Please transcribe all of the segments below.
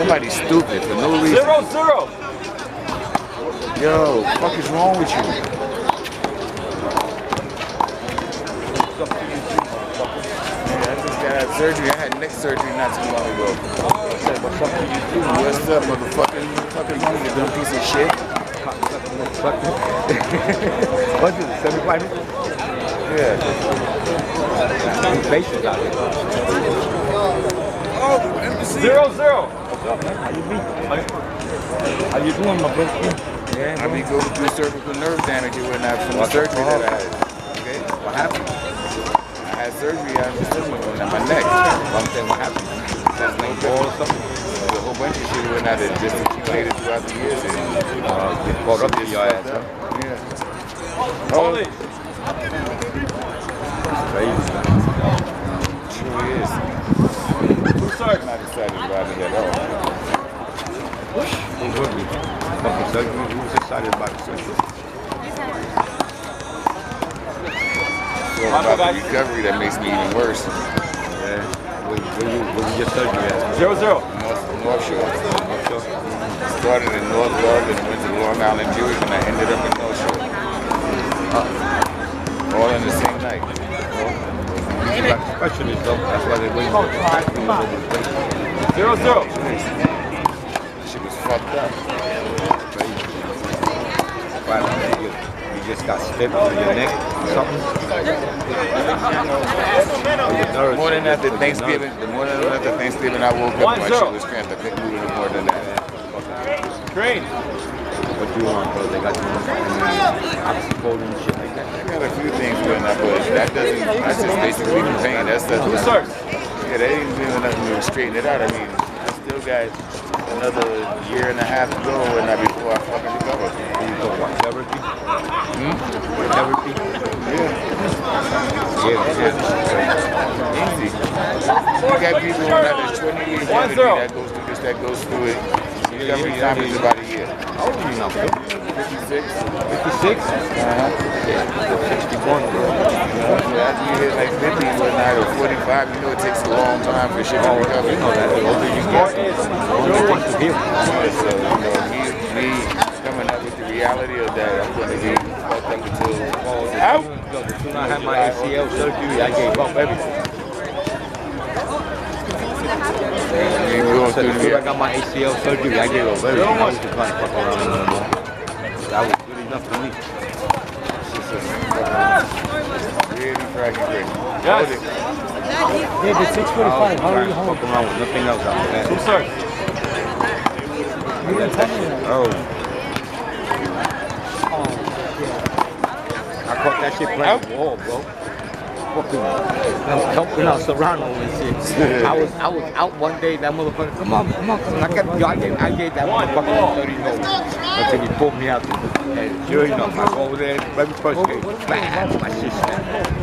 Somebody's stupid for no reason. 0-0. Yo, what the fuck is wrong with you? I just got surgery. I had neck surgery not too long ago. What's up to you too? What's up, motherfucking wrong with you, dumb piece of shit? What's it, 75? Yeah. Patients out here. 0-0. How you doing, my brother? Yeah, I mean, go through cervical nerve damage and whatnot from the surgery that I had. Okay, what happened? I had surgery on my neck. I'm saying, what happened? That's no ball or something. There's a whole bunch of shit that just accumulated throughout the years. And get caught up to your ass, huh? Yeah. Hold it. Crazy. Sure is. Sorry. I'm not excited about it at all. Who would be? Fucking surgery. Who was excited about the surgery? So about the recovery that makes me even worse. Yeah. Where you get surgery at? 0-0. North Shore. Started in North Love and went to Long Island Jewish and I ended up in North Shore. All in the same night. Like specialists though. That's why they wait for factories over the place. 0-0. Shit was fucked up. You just got stiff on your neck or something? More than after Thanksgiving, I woke up and my shit was cramped. I couldn't do it more than that. Green. What do you want, bro? They got you on oxycodone and shit like that. I got a few things doing that, but that's just basically the pain. That's the Start. Yeah, they ain't doing nothing to straighten it out. I mean, I still got another year and a half to go before I fucking recover. You talk about therapy? Therapy? Yeah. Easy. You got people that is 20 years younger than me that goes through this, that goes through it. Recovery time is about a year. How old are you now, bro? 56. 56? Uh-huh. Yeah, 61, bro. After you hit like 50 and whatnot, or 45, you know it takes a long time for shit to recover. You know that the older you get, the longer it takes to heal. So, me coming up with the reality of that, I'm going to be fucked up until out. As soon as I had my ACL surgery, I gave up everything. As soon as I got my ACL surgery, I gave up everything. I was just trying to fuck around anymore. That was good enough for me. Really fragile great. Yes. Yeah, but 6:45. How are you home? Fuck around with nothing else after that. Two starts. You didn't tell me that. Oh, Oh, I caught that shit playing the wall, bro. Fucking helping out Serrano and shit. I was out one day. That motherfucker, come on. I gave that motherfucker 30 notes until he pulled me out. And sure enough, I go over there. Very first game, bam, my shit snapped.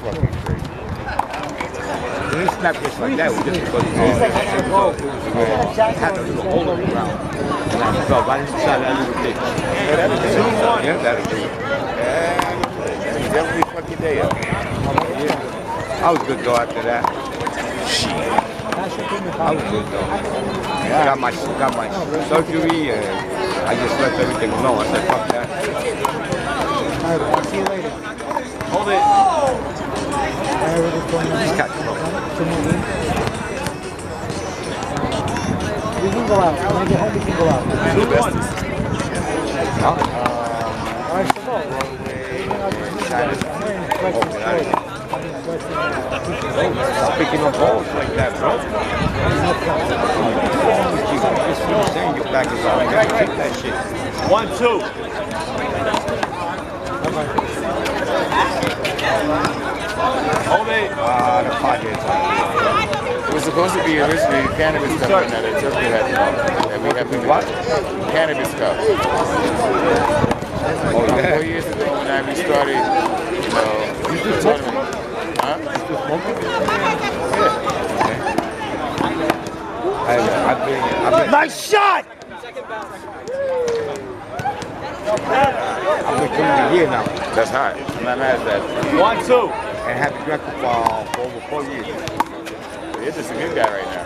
Fucking crazy. He didn't snap just like that. It was just because he had a little hole in the ground. And I felt right inside that little ditch. Yeah, that'll do it. Definitely fuck your day up. Yeah. I was good though after that. Shit. I was good though. Got my surgery and I just let everything alone. I said fuck that. Alright, I'll see you later. Hold it. Just catch it up. We can go out. When I get home, we can go out. 2-1. Alright, so go. Stop picking up balls like that, bro. baggers on. You gotta keep that shit. 1-2. Hold it. The pockets. It was supposed to be originally a cannabis cup that it took me that we have to What? Cannabis cup. Oh, About 4 yeah. years ago when I restarted, you know, the tournament. Huh? Yeah. I've been Nice shot! I've been coming a year now. That's hot. I'm not mad at that. 1-2. And haven't drank for over 4 years. You're just a good guy right now.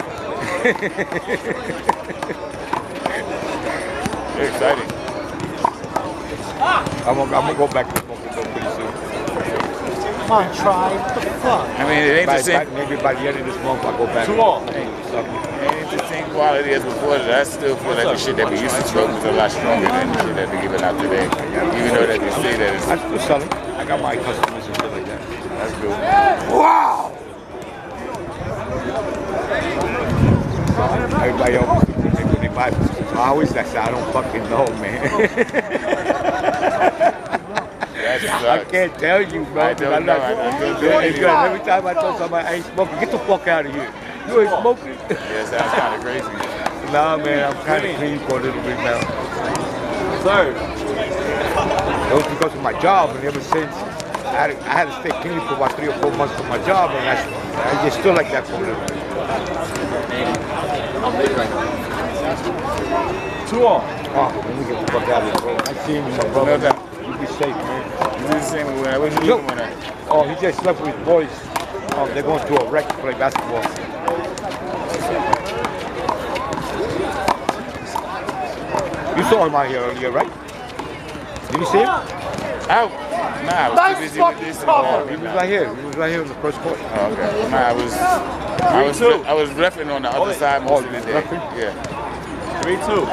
You're exciting. I'm gonna go back to smoking pretty soon. Come on, try. What the fuck? I mean, it ain't the same. Maybe by the end of this month I'll go back. 2 all. It ain't the same quality as before. I still feel like the shit that we used to smoke was a lot stronger than the shit that they're giving out today. Even though that they say that it's I'm still selling. I got my customers and shit like that. that's good. Wow! Everybody else, when they buy this, I always say, I don't fucking know, man. That I sucks. can't tell you, bro. I don't know. I don't do it anyway. Every time I tell somebody I ain't smoking, get the fuck out of here. You ain't smoking? Yeah, sounds kind of crazy. Nah, man, I'm kind of clean for a little bit now. Third. It was because of my job, and ever since, I had to stay clean for about 3 or 4 months for my job, and I just still like that for a little bit. 2 all. Oh, let me get the fuck out of here, bro. I see him, my brother. No doubt. You be safe, man. You do the same when I was Look. doing when I. Oh, he just left with his boys. They're going to a rec to play basketball. You saw him out here earlier, right? Did you see him? Out. Nah, I was Nice too busy with this. fucking cover. He was right here. He was right here in the first court. Oh, okay. Nah, I was reffing on the other side most of the day. reffing? Yeah. 3-2.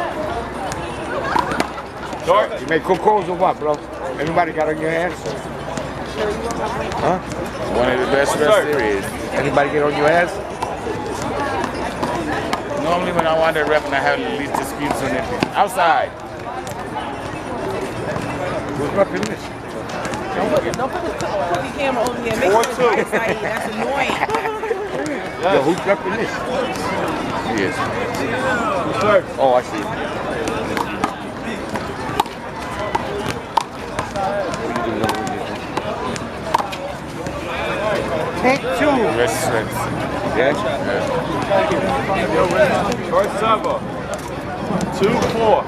Short. You make cook calls or what, bro? Anybody got on your hands? Huh? One of the best rest there is. Anybody get on your ass? Normally when I wind up repping, I have the least disputes on anything. Outside. Who's repping this? Don't put the cookie camera over here. Make sure it's 4-2. right side. That's annoying. Yo, who's repping this? Yes. Third. Oh, I see. Take 2. Rest strength. Yeah? Short server. 2-4.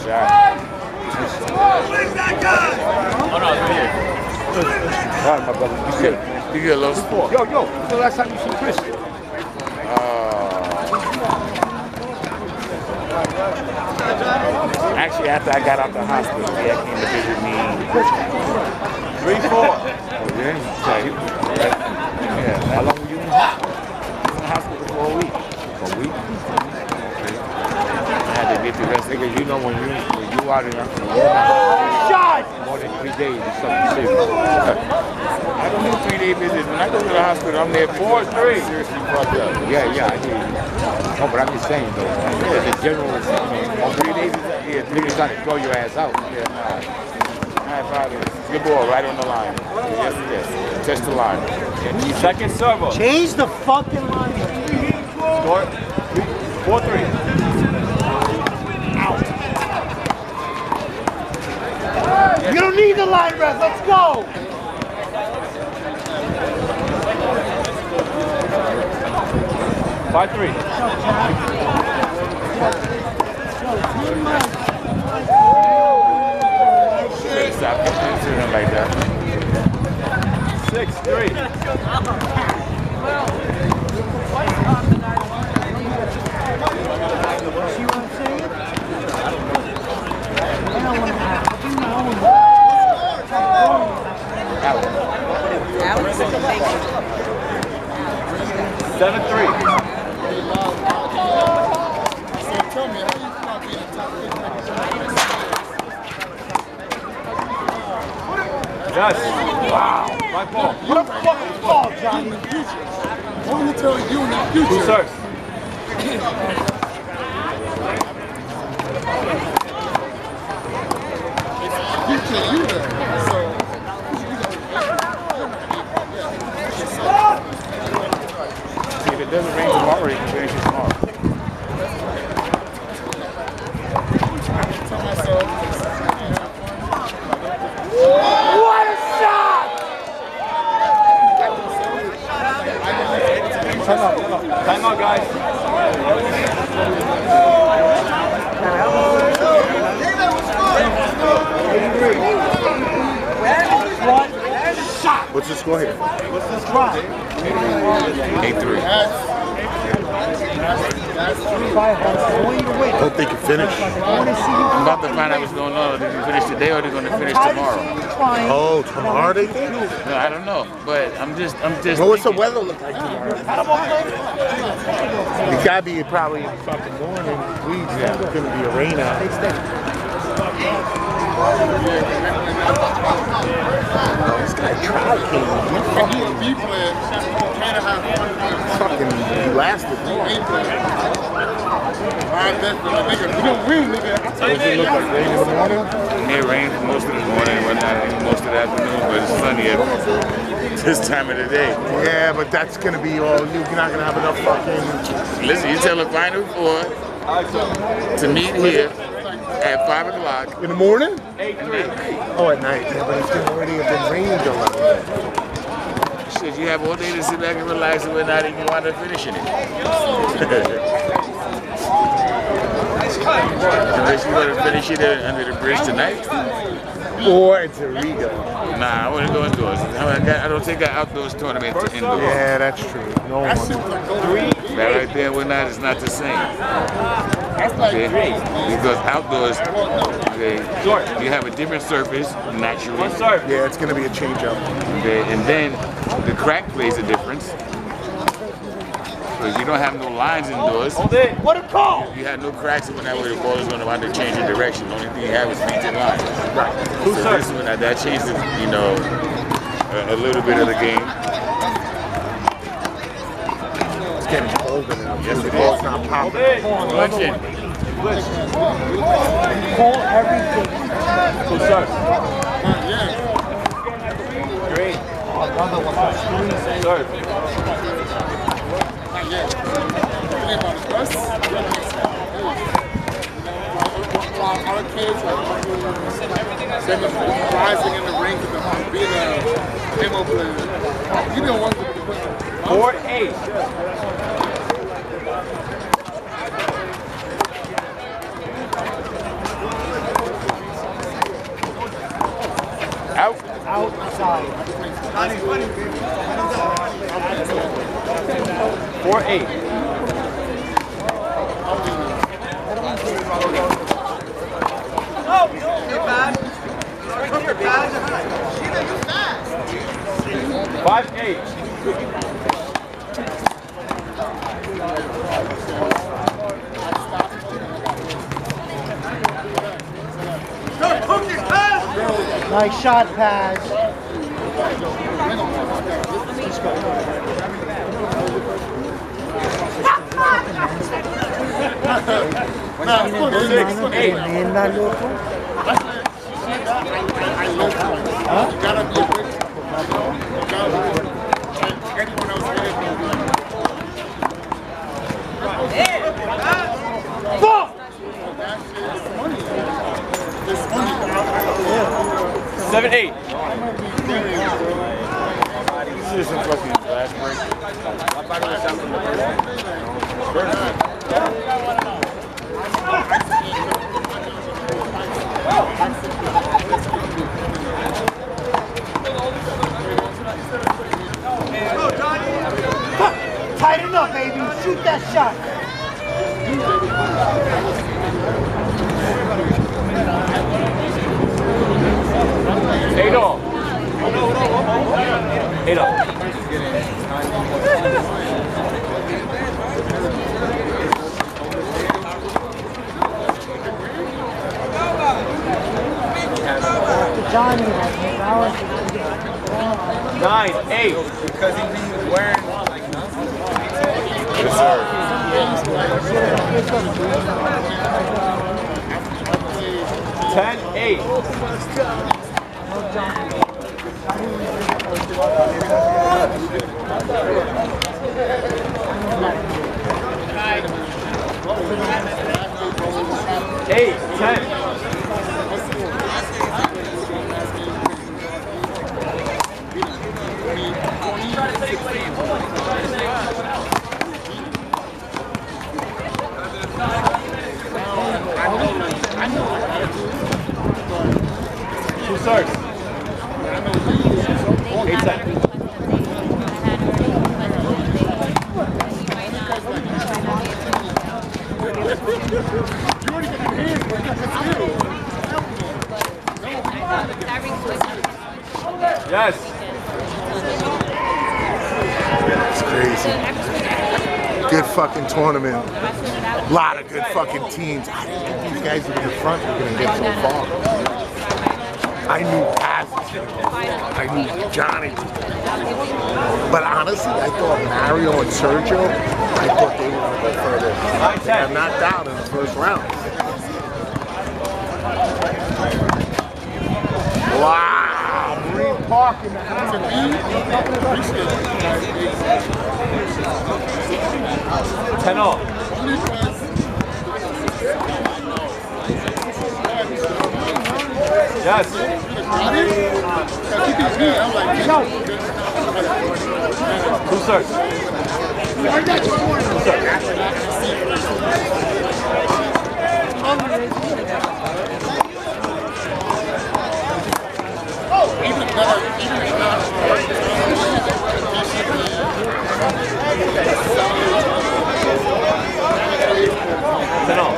Shot. All right, my brother. You good? You get a little sport. Yo, when's the last time you see Chris? Actually, after I got out the hospital, he came to visit me. 3-4. Oh, yeah? Yeah. How long were you in the hospital? I was in the hospital for a week. A week? I had to get the rest. Nigga, you know when you out in Shot! more than 3 days, it's something serious. I don't do 3-day visits. When I go to the hospital, I'm there 4-3. Seriously fucked up. Yeah, I hear you. No, but I'm just saying though, as a general, on 3 days, niggas trying to throw your ass out. Yeah, nah. High five is good ball right on the line. Yes, yes. Touch the line. Second server. Change the fucking line. Score. 4-3. You don't need the line ref. Let's go. Five, 3. Should've stopped into him like that. 6-3. See what I'm saying? I don't want to have. Alex, thank you. 7-3. Yes. Wow. 5-3. Right ball. What the fuck is called, Johnny? I want to tell you in the future. Who serves? Future you there. So. See, if it doesn't rain tomorrow, you can finish it tomorrow. What a shot! Time out, guys. What's the score here? What's the score? 8-3. Hope they can finish. I'm about to find out what's going on. Did they finish today or are they going to finish tomorrow? Oh, tomorrow they think? No, I don't know. But I'm just. Well, what's the weather look like tomorrow? It gotta be probably in fucking morning. Weeds, yeah. It's gonna be a rain out. This guy tried fucking blasted. Does it look like rain in the morning? It rained for most of the morning and whatnot, most of the afternoon, but it's sunny at this time of the day. Yeah, but that's gonna be all. You're not gonna have enough fucking. Listen, you tell the Final Four to meet here at 5 o'clock. In the morning? 8-3. Oh, at night. Yeah, but it's gonna already have been raining till 11. Shit, you have all day to sit back and relax and whatnot, and you wind up finishing it. Unless you're going to finish it under the bridge tonight. Or it's a Riga. Nah, I wouldn't go indoors. I don't take an outdoors tournament to indoors. Yeah, that's true. No one. That right there and whatnot is not the same. Okay? Because outdoors, okay, you have a different surface naturally. One serve. Yeah, it's gonna be a change up. Okay, and then the crack plays a difference. Because you don't have no lines indoors. Hold it. What a call! You have no cracks when that way the ball is going to wind up changing direction. The only thing you have is painted lines. Right. So this is when that changes, you know, a little bit of the game. It's getting colder now. Yes, The it ball's is. not Hold popping. it. Punch in. Call everything. Who serves? Green. Serve. Our kids are rising in the ranks of being a demo player. You don't want to put 4-8. out. Outside. 4-8. Five, 8. Nice shot, Paz. Tremenda, loco. Fuck! 7-8. This is some fucking glass break. Tighten up, baby. Shoot that shot. Eight all. 8 all. Johnny, 9, 8. Because he was wearing like nothing. Yes, sir. 10, 8. Eight, 10. Two starts. 8 seconds. Yes. It's crazy. Good fucking tournament. A lot of good fucking teams. I didn't think these guys in the front were gonna get so far. I knew Azzy. I knew Johnny. But honestly, I thought Mario and Sergio, I thought they were gonna go further. They got knocked out in the first round. Wow, Marine Park in the house. 10 all. Yes. Two starts. 10 all.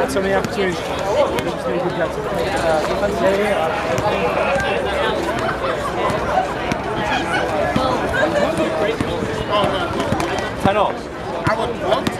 So many opportunities. Ten all. I would love to.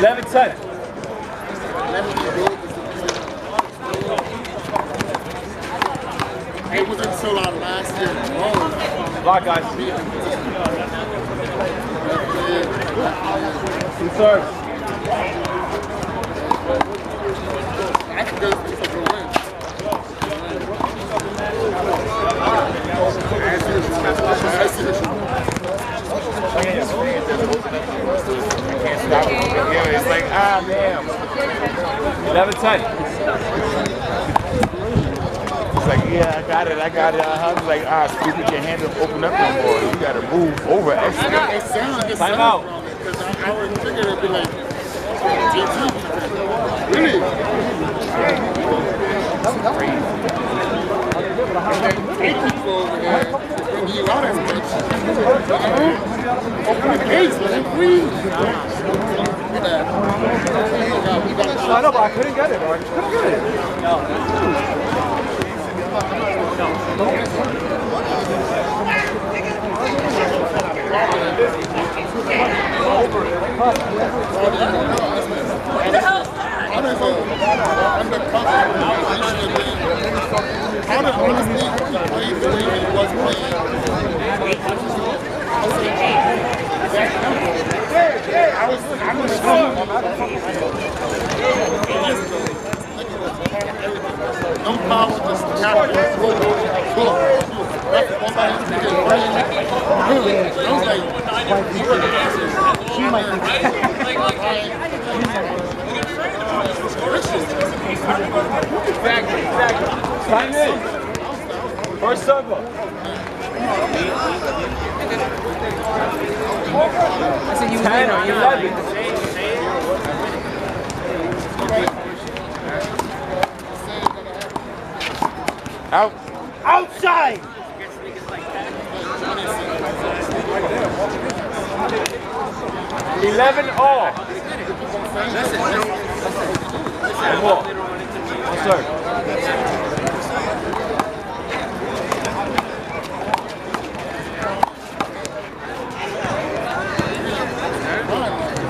11-10. It was until our last year. Block, guys. Two serves. I think there's a good win. Yeah, it's like, ah, damn. 11-10. It's like, yeah, I got it. I was like, ah, stupid, your hand don't open up no more. You gotta move over extra. Time out. Because I was thinking it'd be like, really? That's crazy. Eight people over there bring you out as much. Open the gates, man. Please. I know, but I couldn't get it. I couldn't get it. No. I was No power, just tap it. She might be. Time in. First server. I said you win or you're not. Out. Outside! 11 all. One more. One serve.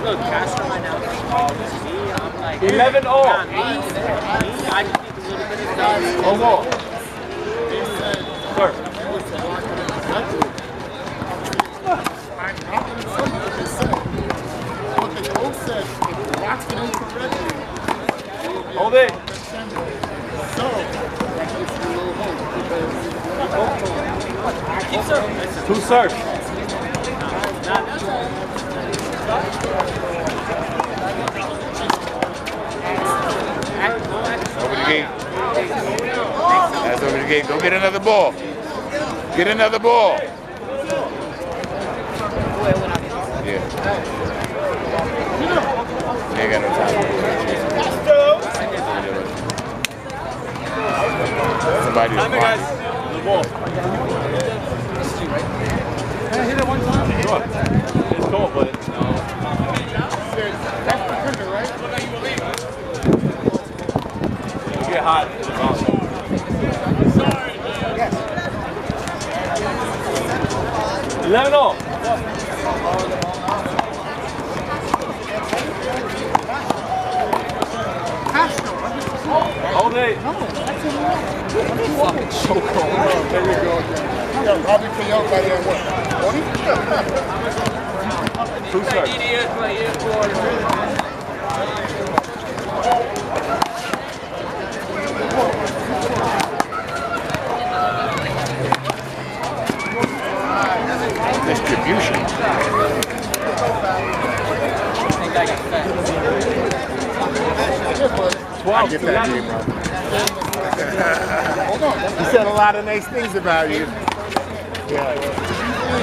Look, Castro right now. Me, I'm like 11 all. I just need a little bit of guys. One more. Serve. Hold it. Two serve. Over the gate. That's over the gate. Go get another ball. Get another ball. Yeah. They ain't got no time. Somebody is watching. The ball. Can I hit it one time? Sure. It's cool, but you get hot. It's awesome. 11 all. Hold it. Fucking choke on. There you go. Yeah, Bobby KO by there, what? 20? Two serves. Distribution. I get that game, bro. He said a lot of nice things about you. Yeah.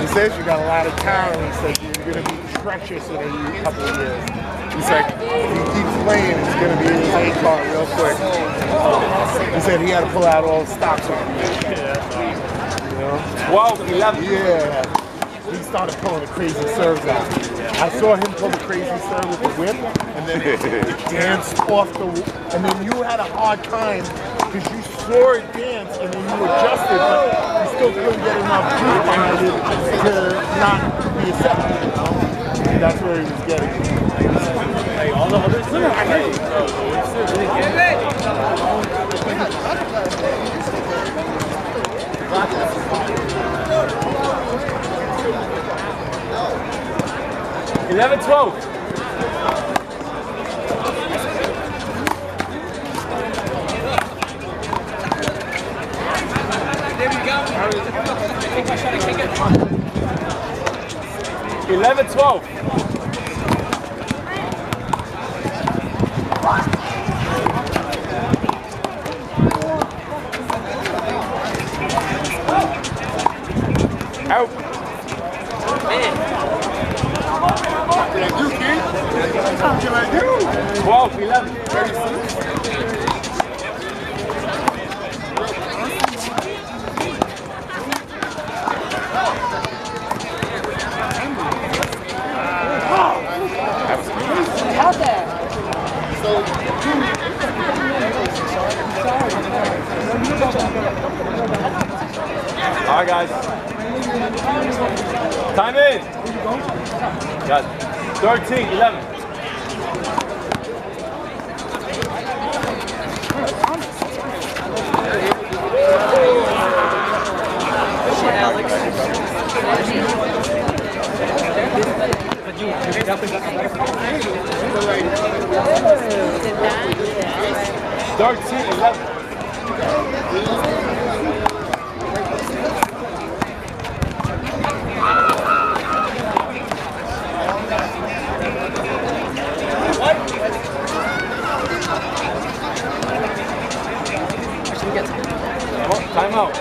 He says you got a lot of talent. He said you're going to be precious in a couple of years. He's like, if he keeps playing, it's going to be in his A card real quick. He said he had to pull out all the stops on you. You know? 12, 11. Yeah. He started pulling the crazy serves out. I saw him pull the crazy serve with the whip, and then it danced off the, and then you had a hard time because you saw it dance, and then you adjusted, but you still couldn't get enough juice behind it to not be accepted. You know? And that's where he was getting. Hey, all the others too. Hey. 11, 12. There we go. 11, 12. Out. Can I do, kid? Can I do? 12, 11. 36. Out there. All right, guys. Time in. Got 13, 11. Alex. 13, 11. Time out.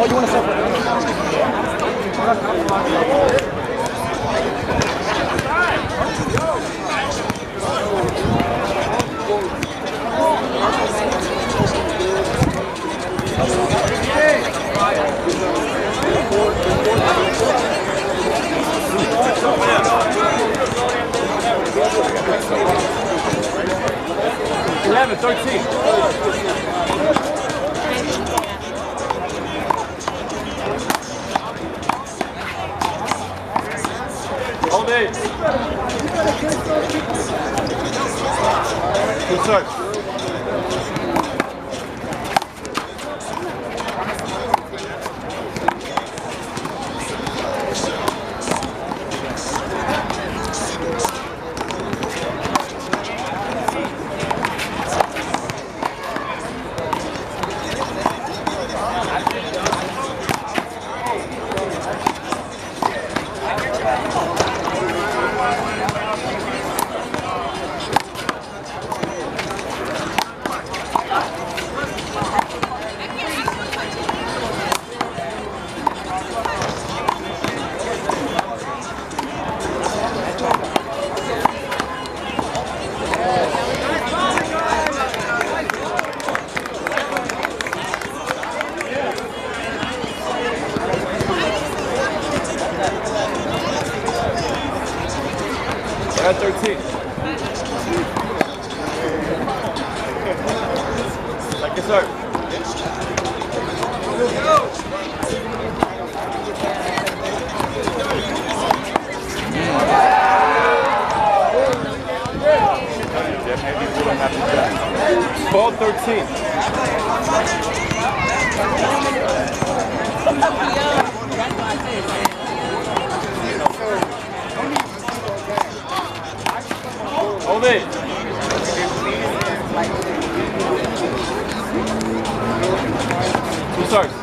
Oh, you want to separate? 11, 13. Hold it. Good start. At 13. Second start. Yeah. 12-13. Hold it. Two starts.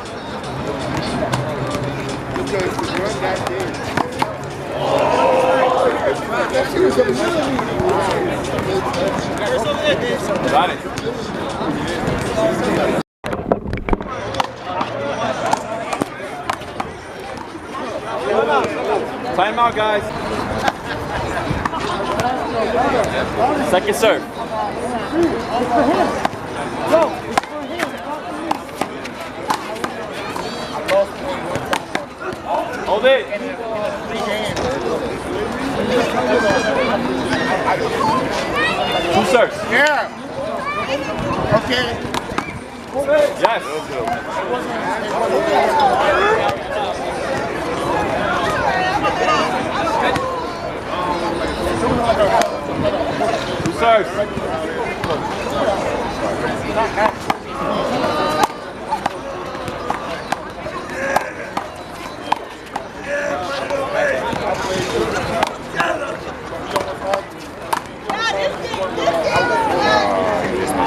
Got it. Time out, guys. Second serve. Hold it. Two serves. Yeah. Okay. Yes. Two serves.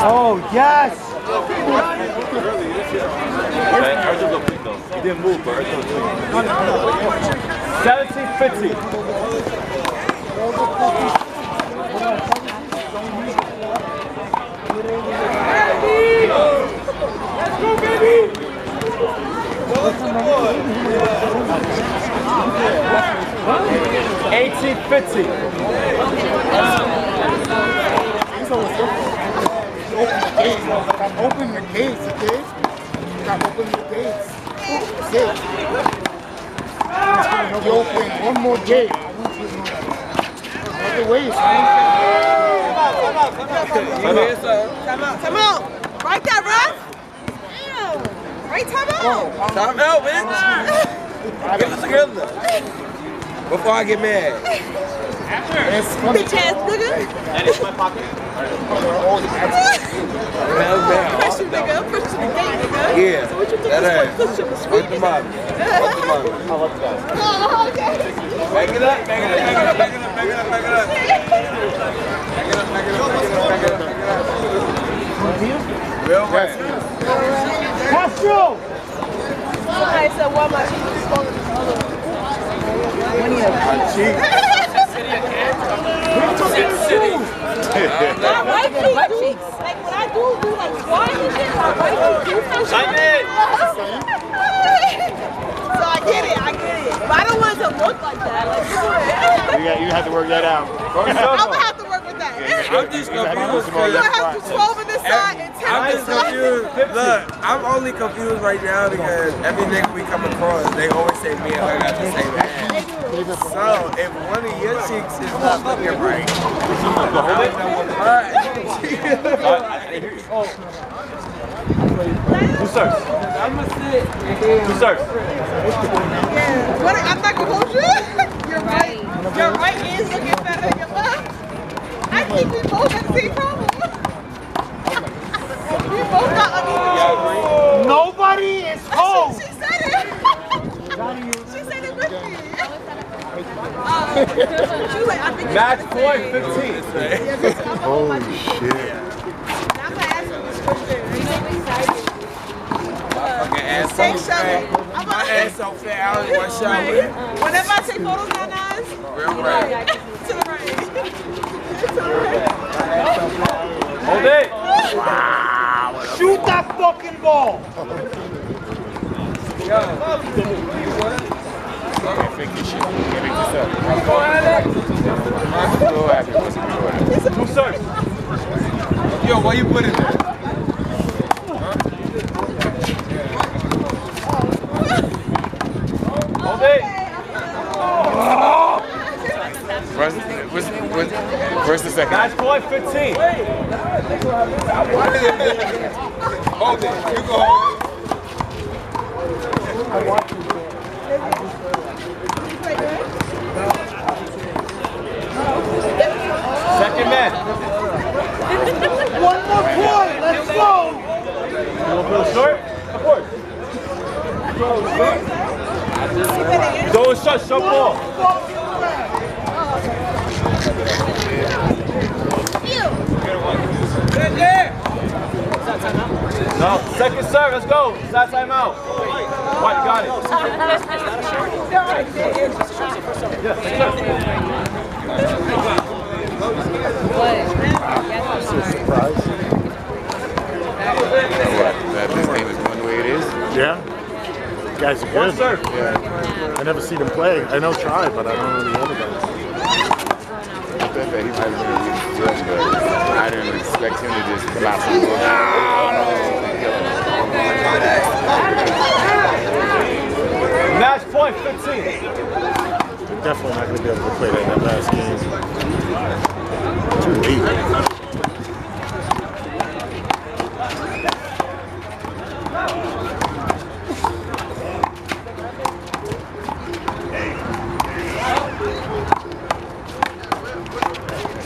Oh, yes! Okay, Arthur's a pick though. He didn't move, but Arthur's a pick. 18-50. Open the gates, okay? Open the gates. That's it. You open one more gate. the waist. Time out. Right there, ref. Damn. Right time out. Time out, bitch. Get it together. Before I get mad. Bitch ass nigga. That is my pocket. Push you, nigga. Push you the gate, nigga. Yeah. So what you think That is ass. push you the Fuck street? the mom. Fuck the mom. Oh, okay. Back it up, back it up, back it up, back it up, back it up, back it up. Back it up, back it up, back it up, back it up, back it up. Real right. Castro! Somebody said, why my cheek is smaller than the other one? One of them. My right cheeks. Like when I do like squats and shit, my right cheek do some shit. So I get it. But I don't want it to look like that. Like, You have to work that out. I'm gonna have to work with that. I'm just confused. You're gonna have to 12 on this side and 10 on I'm this just side. confused. Look, I'm only confused right now because every nigga we come across, they always say me and her got the same ass. So if one of your cheeks is not looking right, I don't know what mine. Who starts? I'm gonna sit. Who starts? Yeah. What, I'm not gonna hold you. You're right. Your right is looking better than your left. I think we both got the same problem. We both got uneven. Nobody is home. She said it. She said it with me. She was like, I think Match point 15. Holy shit. I'm gonna ask you this question. Fucking ass so fat. My ass so fat, I don't want to shower. Whenever I take photos now, Nas, Real right. to the right. Hold it. Shoot that fucking ball. Can't fake this shit. Can't make this up. Who starts? Yo, why you put it there? Hold it. First and second. Match point 15. Hold it. You go hold it. Second man. One more point. Let's go. You want to put a short? Of course. Go and shut ball. No, second serve, let's go. It's that time out. White, you got it. I'm so surprised. That this game is going the way it is. Yeah. You guys are One good. serve. Yeah. I never seen him play. I know Try, but I don't know the other guys. I bet that he might have been a good judge, but I didn't expect him to just come out from the Match point 15. They're definitely not going to be able to play that last game. Too late.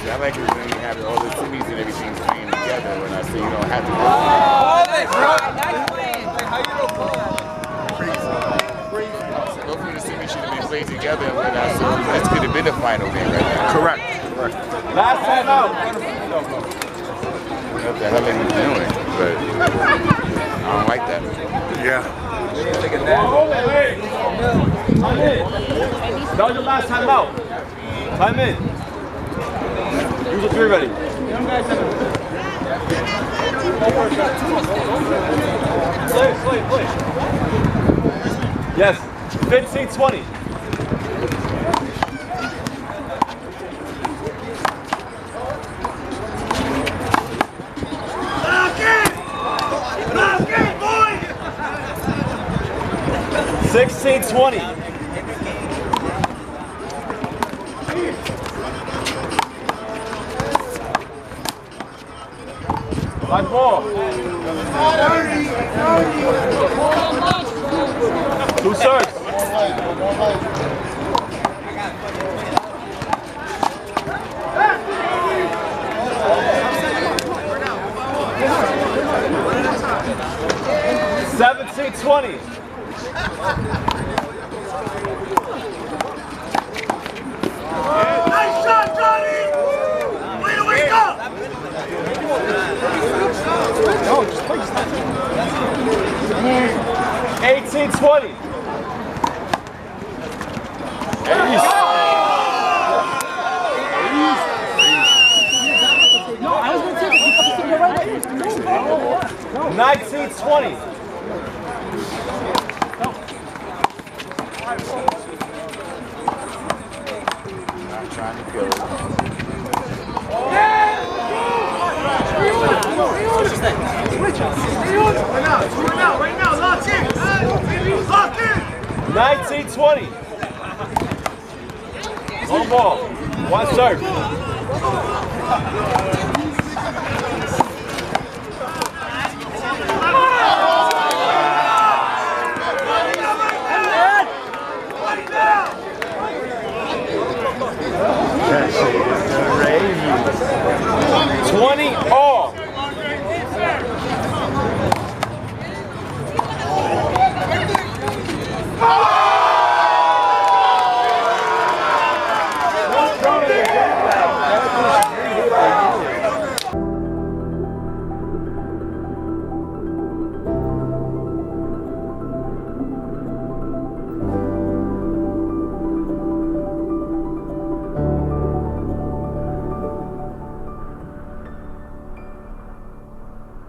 I like it when you have all the semis and everything playing together when I say you don't have to go. Hopefully the semis should have been played together when I said this could have been a final game right now. Correct. Last time out. What the hell are you doing? But I don't like that. Yeah. Time in. That was your last time out. Time in. Use the three ready. Play. Yes. 15-20. Lock it, boy. 16-20. High ball. Two serves. $17-20. Nice shot, Johnny! Way to wake up! 18-20. No, I was going to take it. You're right. 19-20. Not trying to kill it. Right now, lock in! Lock in! 19-20. One ball. One serve. That's it. 20-0.